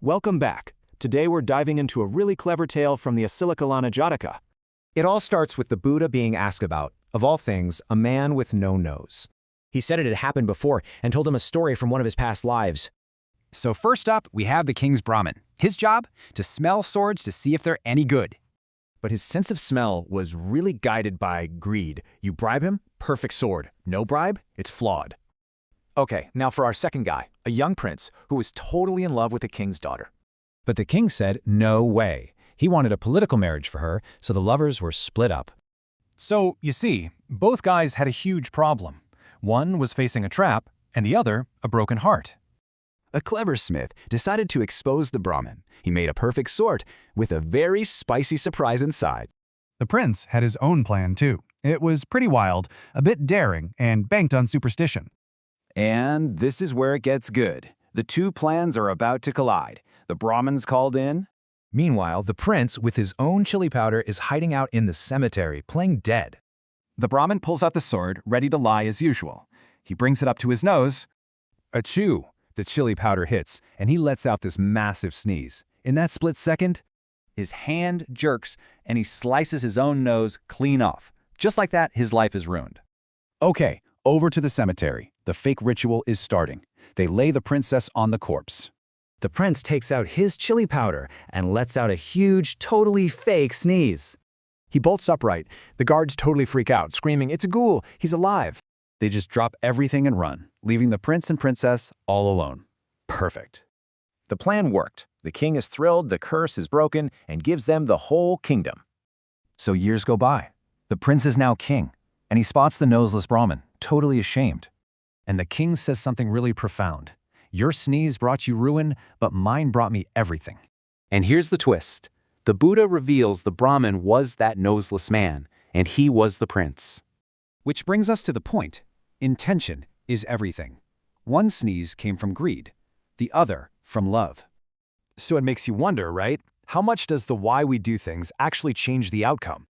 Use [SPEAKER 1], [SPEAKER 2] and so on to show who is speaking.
[SPEAKER 1] Welcome back. Today we're diving into a really clever tale from the Kisah Jataka.
[SPEAKER 2] It all starts with the Buddha being asked about, of all things, a man with no nose. He said it had happened before and told him a story from one of his past lives.
[SPEAKER 3] So first up, we have the king's Brahmin. His job? To smell swords to see if they're any good.
[SPEAKER 2] But his sense of smell was really guided by greed. You bribe him, perfect sword. No bribe, it's flawed.
[SPEAKER 4] Okay, now for our second guy, a young prince who was totally in love with the king's daughter.
[SPEAKER 5] But the king said no way. He wanted a political marriage for her, so the lovers were split up.
[SPEAKER 6] So, you see, both guys had a huge problem. One was facing a trap, and the other a broken heart.
[SPEAKER 7] A clever smith decided to expose the Brahmin. He made a perfect sword with a very spicy surprise inside.
[SPEAKER 6] The prince had his own plan, too. It was pretty wild, a bit daring, and banked on superstition.
[SPEAKER 7] And this is where it gets good. The two plans are about to collide. The Brahmin's called in.
[SPEAKER 5] Meanwhile, the prince, with his own chili powder, is hiding out in the cemetery, playing dead.
[SPEAKER 3] The Brahmin pulls out the sword, ready to lie as usual. He brings it up to his nose.
[SPEAKER 5] Achoo! The chili powder hits, and he lets out this massive sneeze. In that split second,
[SPEAKER 3] His hand jerks, and he slices his own nose clean off. Just like that, his life is ruined.
[SPEAKER 8] Okay, over to the cemetery. The fake ritual is starting. They lay the princess on the corpse.
[SPEAKER 2] The prince takes out his chili powder and lets out a huge, totally fake sneeze.
[SPEAKER 4] He bolts upright. The guards totally freak out, screaming, "It's a ghoul! He's alive!"
[SPEAKER 8] They just drop everything and run, leaving the prince and princess all alone.
[SPEAKER 2] Perfect.
[SPEAKER 4] The plan worked. The king is thrilled, the curse is broken, and gives them the whole kingdom.
[SPEAKER 5] so years go by. The prince is now king, and he spots the noseless Brahmin, totally ashamed. And the king says something really profound. Your sneeze brought you ruin, but mine brought me everything.
[SPEAKER 9] And here's the twist. The Buddha reveals the Brahmin was that noseless man, and he was the prince.
[SPEAKER 6] Which brings us to the point. Intention is everything. One sneeze came from greed, the other from love.
[SPEAKER 4] So it makes you wonder, right? How much does the why we do things actually change the outcome?